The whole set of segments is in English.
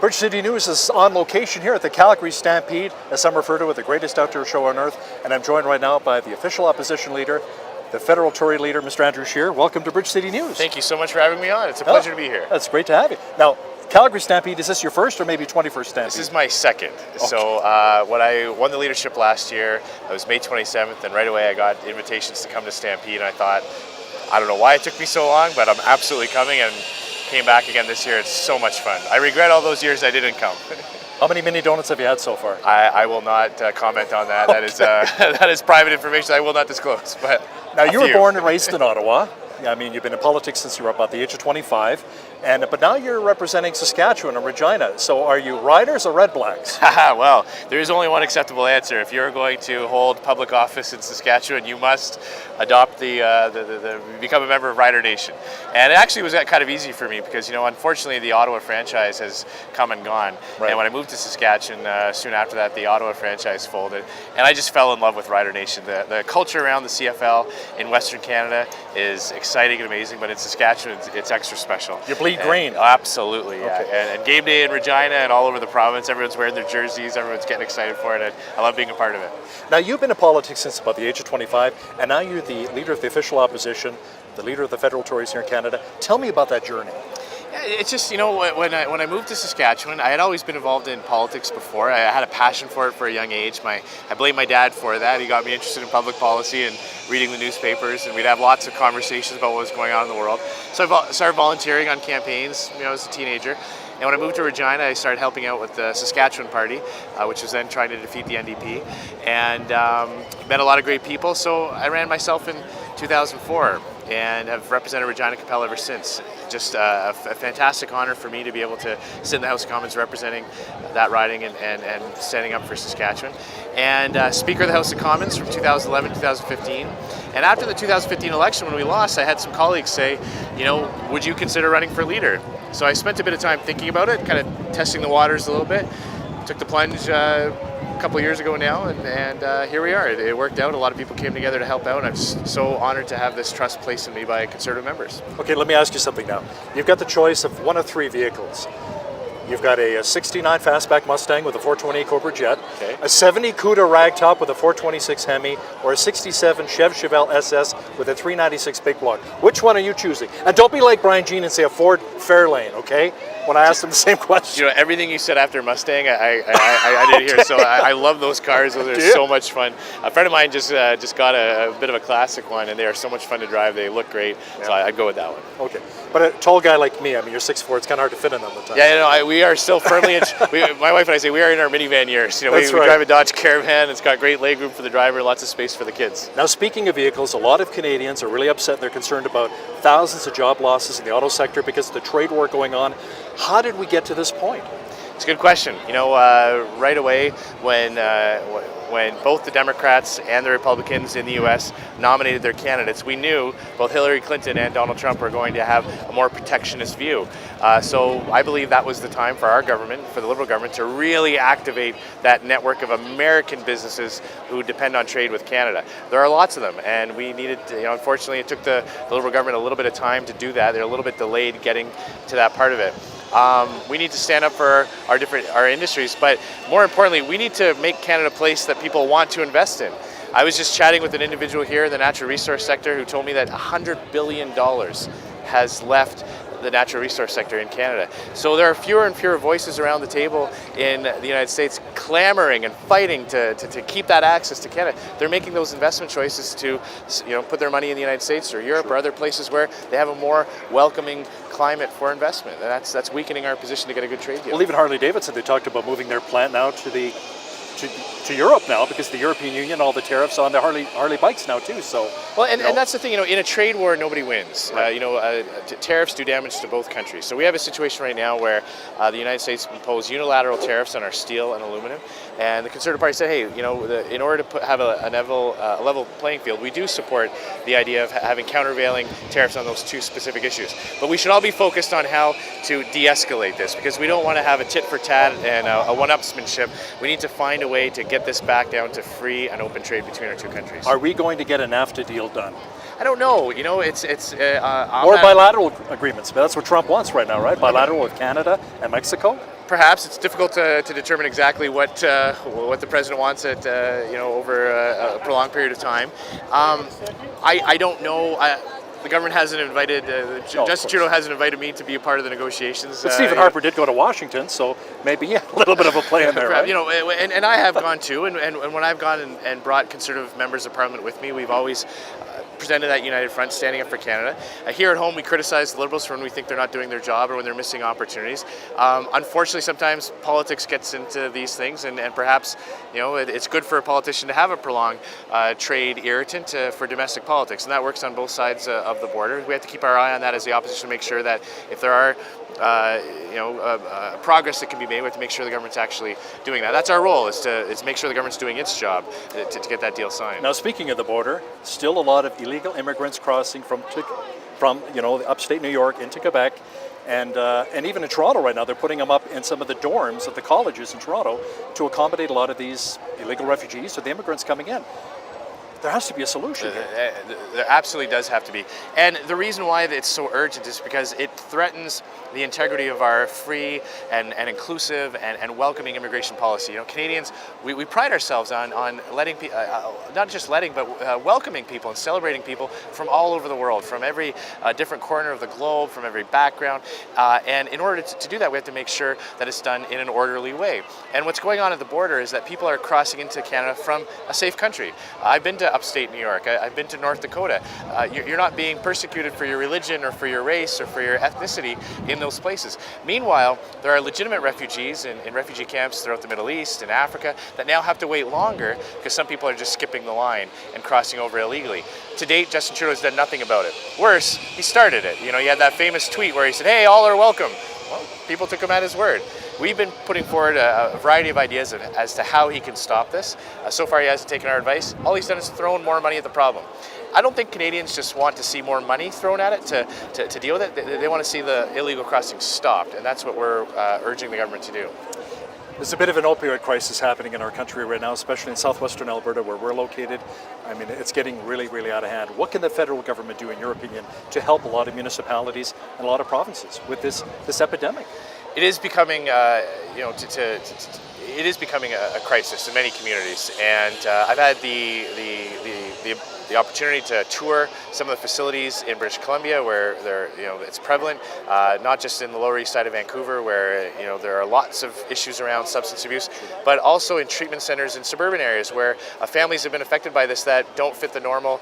Bridge City News is on location here at the Calgary Stampede, as some refer to it, the greatest outdoor show on earth. And I'm joined right now by the official opposition leader, the federal Tory leader, Mr. Andrew Scheer. Welcome to Bridge City News. Thank you so much for having me on. It's a pleasure to be here. That's great to have you. Now, Calgary Stampede, is this your first or maybe 21st Stampede? This is my second. Okay. So when I won the leadership last year, it was May 27th, and right away I got invitations to come to Stampede, and I thought, I don't know why it took me so long, but I'm absolutely coming, and came back again this year. It's so much fun. I regret all those years I didn't come. How many mini donuts have you had so far? I will not comment on that. Okay. That is private information I will not disclose. But now, you were born and raised in Ottawa. I mean, you've been in politics since you were about the age of 25, but now you're representing Saskatchewan and Regina. So are you Riders or Red Blacks? Well, there is only one acceptable answer. If you're going to hold public office in Saskatchewan, you must adopt become a member of Rider Nation. And it actually was kind of easy for me because, unfortunately, the Ottawa franchise has come and gone. Right. And when I moved to Saskatchewan, soon after that, the Ottawa franchise folded. And I just fell in love with Rider Nation. The culture around the CFL in Western Canada is exciting and amazing, but in Saskatchewan, it's extra special. You bleed green. Absolutely, yeah. Okay. And game day in Regina and all over the province, everyone's wearing their jerseys, everyone's getting excited for it, and I love being a part of it. Now, you've been in politics since about the age of 25, and now you're the leader of the official opposition, the leader of the federal Tories here in Canada. Tell me about that journey. It's just, when I moved to Saskatchewan, I had always been involved in politics before. I had a passion for it for a young age. I blame my dad for that. He got me interested in public policy and reading the newspapers, and we'd have lots of conversations about what was going on in the world. So I started volunteering on campaigns, as a teenager. And when I moved to Regina, I started helping out with the Saskatchewan Party, which was then trying to defeat the NDP, and met a lot of great people. So I ran myself in 2004 and have represented Regina Capel ever since. Just a fantastic honor for me to be able to sit in the House of Commons representing that riding and standing up for Saskatchewan. And Speaker of the House of Commons from 2011 to 2015. And after the 2015 election, when we lost, I had some colleagues say, would you consider running for leader? So I spent a bit of time thinking about it, kind of testing the waters a little bit. Took the plunge a couple of years ago now, and here we are. It worked out. A lot of people came together to help out, and I'm just so honored to have this trust placed in me by Conservative members. Okay, let me ask you something now. You've got the choice of one of three vehicles. You've got a 69 Fastback Mustang with a 428 Cobra Jet, okay, a 70 Cuda Ragtop with a 426 Hemi, or a 67 Chevrolet SS with a 396 Big Block. Which one are you choosing? And don't be like Brian Jean and say a Ford Fairlane, okay? When I asked him the same question. Everything you said after Mustang, I did hear. So I love those cars. Those are so much fun. A friend of mine just got a bit of a classic one, and they are so much fun to drive. They look great, so I'd go with that one. Okay, but a tall guy like me, you're 6'4", it's kind of hard to fit in all the time. Yeah, we are still firmly in, my wife and I say we are in our minivan years. We drive a Dodge Caravan. It's got great legroom for the driver, lots of space for the kids. Now, speaking of vehicles, a lot of Canadians are really upset. They're concerned about thousands of job losses in the auto sector because of the trade war going on. How did we get to this point? It's a good question. Right away when both the Democrats and the Republicans in the U.S. nominated their candidates, we knew both Hillary Clinton and Donald Trump were going to have a more protectionist view. So I believe that was the time for our government, for the Liberal government, to really activate that network of American businesses who depend on trade with Canada. There are lots of them, and we needed to, unfortunately, it took the Liberal government a little bit of time to do that. They're a little bit delayed getting to that part of it. We need to stand up for our industries, but more importantly, we need to make Canada a place that people want to invest in. I was just chatting with an individual here in the natural resource sector who told me that $100 billion has left the natural resource sector in Canada. So there are fewer and fewer voices around the table in the United States clamoring and fighting to keep that access to Canada. They're making those investment choices to put their money in the United States or Europe or other places where they have a more welcoming climate for investment. And that's weakening our position to get a good trade deal. Well, even Harley-Davidson, they talked about moving their plant now to Europe now because the European Union, all the tariffs on the Harley bikes now too. So and that's the thing. In a trade war, nobody wins. Right. Tariffs do damage to both countries. So we have a situation right now where the United States imposed unilateral tariffs on our steel and aluminum, and the Conservative Party said, hey, in order to have a level playing field, we do support the idea of having countervailing tariffs on those two specific issues. But we should all be focused on how to de-escalate this because we don't want to have a tit for tat and a one-upsmanship. We need to find a way to get this back down to free and open trade between our two countries. Are we going to get a NAFTA deal done? I don't know. It's or bilateral agreements. But that's what Trump wants right now, right? Bilateral with Canada and Mexico. Perhaps it's difficult to determine exactly what the president wants at over a prolonged period of time. I don't know. The government hasn't invited, Justin Trudeau hasn't invited me to be a part of the negotiations. But Stephen Harper did go to Washington, so maybe a little bit of a play in there, right? And I have gone too, and when I've gone and brought Conservative members of Parliament with me, we've always presented that united front, standing up for Canada. Here at home, we criticize the Liberals for when we think they're not doing their job or when they're missing opportunities. Unfortunately, sometimes politics gets into these things, and perhaps it's good for a politician to have a prolonged trade irritant for domestic politics, and that works on both sides of the border. We have to keep our eye on that as the opposition to make sure that if there are progress that can be made, we have to make sure the government's actually doing that. That's our role, is to make sure the government's doing its job to get that deal signed. Now, speaking of the border, still a lot of illegal immigrants crossing from upstate New York into Quebec, and even in Toronto right now, they're putting them up in some of the dorms at the colleges in Toronto to accommodate a lot of these illegal refugees or the immigrants coming in. There has to be a solution here. There absolutely does have to be. And the reason why it's so urgent is because it threatens the integrity of our free and inclusive and welcoming immigration policy. Canadians, we pride ourselves on letting not just letting, but welcoming people and celebrating people from all over the world, from every different corner of the globe, from every background. And in order to do that, we have to make sure that it's done in an orderly way. And what's going on at the border is that people are crossing into Canada from a safe country. I've been to upstate New York. I've been to North Dakota. You're not being persecuted for your religion or for your race or for your ethnicity in those places. Meanwhile, there are legitimate refugees in refugee camps throughout the Middle East and Africa that now have to wait longer because some people are just skipping the line and crossing over illegally. To date, Justin Trudeau has done nothing about it. Worse, he started it. He had that famous tweet where he said, "Hey, all are welcome." Well, people took him at his word. We've been putting forward a variety of ideas as to how he can stop this. So far, he hasn't taken our advice. All he's done is thrown more money at the problem. I don't think Canadians just want to see more money thrown at it to deal with it. They want to see the illegal crossings stopped, and that's what we're urging the government to do. There's a bit of an opioid crisis happening in our country right now, especially in southwestern Alberta where we're located. I mean, it's getting really, really out of hand. What can the federal government do, in your opinion, to help a lot of municipalities and a lot of provinces with this epidemic? It is becoming, it is becoming a crisis in many communities, and I've had the opportunity to tour some of the facilities in British Columbia where it's prevalent, not just in the Lower East Side of Vancouver where there are lots of issues around substance abuse, but also in treatment centers in suburban areas where families have been affected by this that don't fit the normal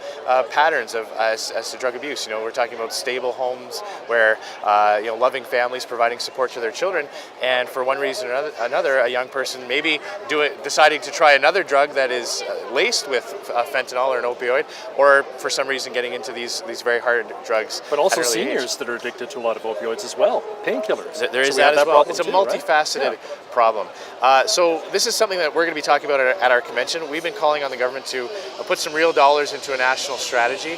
patterns of as to drug abuse. We're talking about stable homes where loving families providing support to their children, and for one reason or another, a young person maybe deciding to try another drug that is laced with fentanyl or an opioid, or for some reason getting into these very hard drugs. But also seniors that are addicted to a lot of opioids as well, painkillers. There is that as well. It's a multifaceted problem. So this is something that we're going to be talking about at our convention. We've been calling on the government to put some real dollars into a national strategy.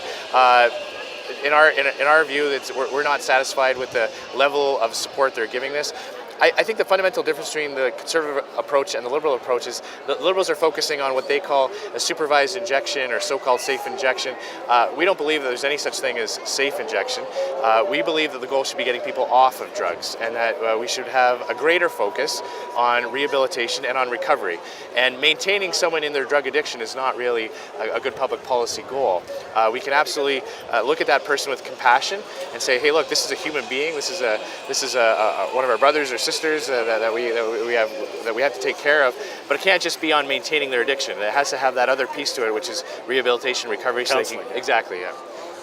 In our view, we're not satisfied with the level of support they're giving this. I think the fundamental difference between the Conservative approach and the Liberal approach is the Liberals are focusing on what they call a supervised injection or so-called safe injection. We don't believe that there's any such thing as safe injection. We believe that the goal should be getting people off of drugs, and that we should have a greater focus on rehabilitation and on recovery. And maintaining someone in their drug addiction is not really a good public policy goal. We can absolutely look at that person with compassion and say, hey, look, this is a human being. This is one of our brothers or sisters that we have to take care of, but it can't just be on maintaining their addiction. It has to have that other piece to it, which is rehabilitation, recovery. Counseling. Exactly, yeah.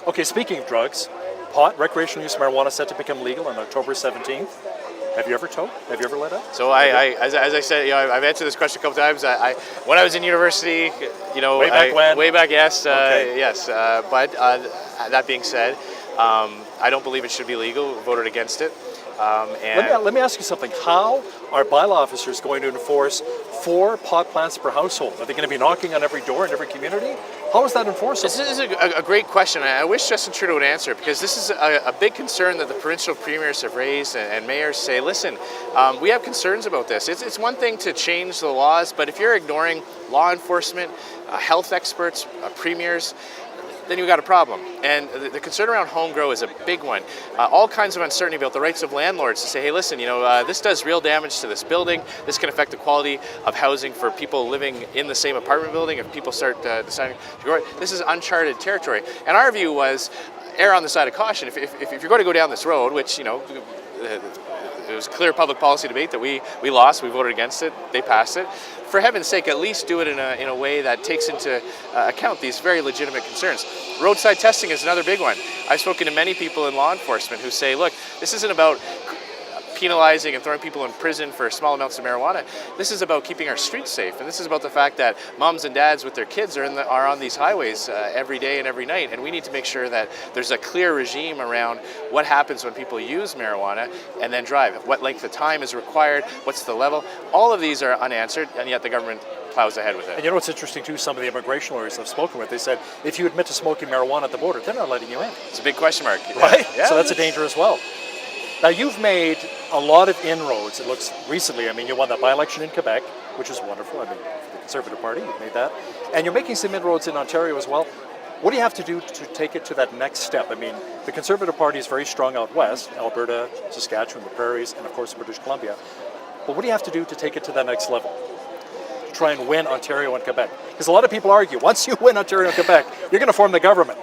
Okay, speaking of drugs, pot, recreational use marijuana set to become legal on October 17th. Have you ever toked? Have you ever let out? So as I said, I've answered this question a couple times. When I was in university, way back, yes, okay. yes. But that being said, I don't believe it should be legal. We voted against it. Let me ask you something. How are bylaw officers going to enforce 4 pot plants per household? Are they going to be knocking on every door in every community? How is that enforceable? This is a great question. I wish Justin Trudeau would answer it, because this is a big concern that the provincial premiers have raised, and mayors say, listen, we have concerns about this. It's one thing to change the laws, but if you're ignoring law enforcement, health experts, premiers, then you've got a problem. And the concern around home grow is a big one. All kinds of uncertainty about the rights of landlords to say, hey, listen, this does real damage to this building. This can affect the quality of housing for people living in the same apartment building if people start deciding to go. This is uncharted territory. And our view was err on the side of caution. If you're going to go down this road, which, it was clear public policy debate that we lost, we voted against it, they passed it. For heaven's sake, at least do it in a way that takes into account these very legitimate concerns. Roadside testing is another big one. I've spoken to many people in law enforcement who say, look, this isn't about penalizing and throwing people in prison for small amounts of marijuana. This is about keeping our streets safe, and this is about the fact that moms and dads with their kids are on these highways every day and every night, and we need to make sure that there's a clear regime around what happens when people use marijuana and then drive. What length of time is required, what's the level. All of these are unanswered, and yet the government plows ahead with it. And what's interesting too, some of the immigration lawyers I've spoken with, they said, if you admit to smoking marijuana at the border, they're not letting you in. It's a big question mark. Right? Yeah. So that's a danger as well. Now, you've made a lot of inroads, it looks, recently. I mean, you won that by-election in Quebec, which is wonderful. I mean, for the Conservative Party, you've made that. And you're making some inroads in Ontario as well. What do you have to do to take it to that next step? I mean, the Conservative Party is very strong out west, Alberta, Saskatchewan, the Prairies, and of course British Columbia. But what do you have to do to take it to that next level? To try and win Ontario and Quebec? Because a lot of people argue, once you win Ontario and Quebec, you're going to form the government,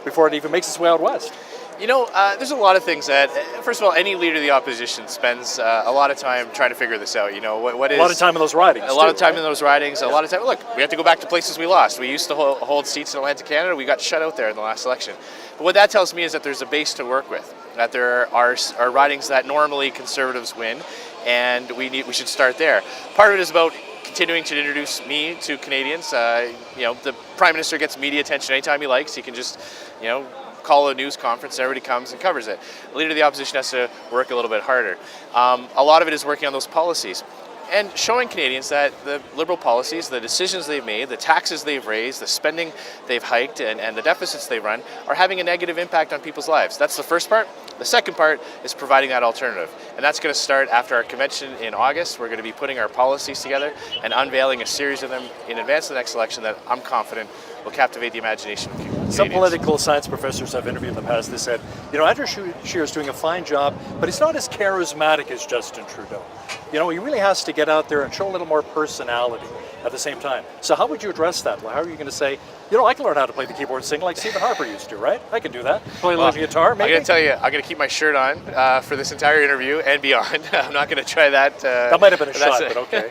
before it even makes its way out west. There's a lot of things that, first of all, any leader of the opposition spends a lot of time trying to figure this out. What is a lot of time in those ridings. A lot of time in those ridings. A lot of time. Look, we have to go back to places we lost. We used to hold seats in Atlantic Canada. We got shut out there in the last election. But what that tells me is that there's a base to work with. That there are ridings that normally Conservatives win, and we should start there. Part of it is about continuing to introduce me to Canadians. The Prime Minister gets media attention anytime he likes. He can just, call a news conference, everybody comes and covers it. The leader of the opposition has to work a little bit harder. A lot of it is working on those policies and showing Canadians that the Liberal policies, the decisions they've made, the taxes they've raised, the spending they've hiked, and the deficits they've run are having a negative impact on people's lives. That's the first part. The second part is providing that alternative. And that's going to start after our convention in August. We're going to be putting our policies together and unveiling a series of them in advance of the next election that I'm confident will captivate the imagination of Canadians. Some political science professors I've interviewed in the past, they said, Andrew Scheer is doing a fine job, but he's not as charismatic as Justin Trudeau. He really has to get out there and show a little more personality at the same time. So how would you address that? How are you going to say, I can learn how to play the keyboard and sing like Stephen Harper used to, right? I can do that. Play a little guitar, maybe? I'm going to tell you, I'm going to keep my shirt on for this entire interview and beyond. I'm not going to try that. That might have been a shot, but okay.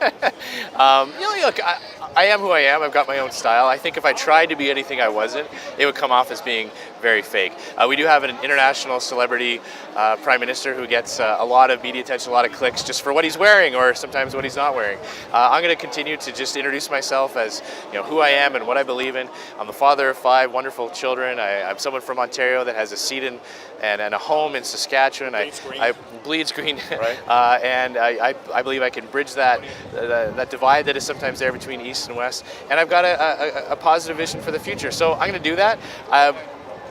Look, I am who I am. I've got my own style. I think if I tried to be anything I wasn't, it would come off as being very fake. We do have an international celebrity prime minister who gets a lot of media attention, a lot of clicks just for what he's wearing or sometimes what he's not wearing. I'm going to continue to just introduce myself as who I am and what I believe in. I'm the father of 5 wonderful children. I'm someone from Ontario that has a seat in and a home in Saskatchewan. Bleeds green. Right. And I believe I can bridge that divide that is sometimes there between East and West. And I've got a positive vision for the future. So I'm going to do that.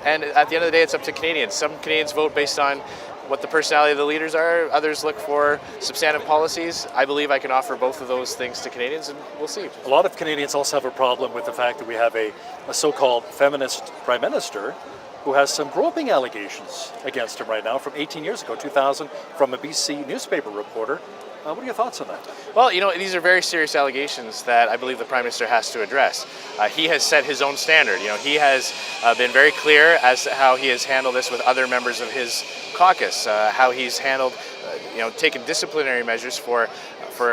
And at the end of the day, it's up to Canadians. Some Canadians vote based on what the personality of the leaders are. Others look for substantive policies. I believe I can offer both of those things to Canadians, and we'll see. A lot of Canadians also have a problem with the fact that we have a so-called feminist prime minister who has some groping allegations against him right now from 18 years ago, 2000, from a BC newspaper reporter. What are your thoughts on that? Well, these are very serious allegations that I believe the Prime Minister has to address. He has set his own standard. He has been very clear as to how he has handled this with other members of his caucus, how he's handled, taken disciplinary measures for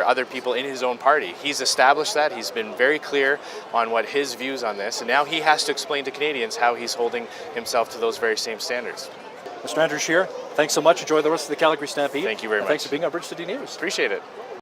other people in his own party. He's established that. He's been very clear on what his views on this, and now he has to explain to Canadians how he's holding himself to those very same standards. Mr. Andrew Scheer, thanks so much. Enjoy the rest of the Calgary Stampede. Thank you very much. Thanks for being on Bridge to D News. Appreciate it.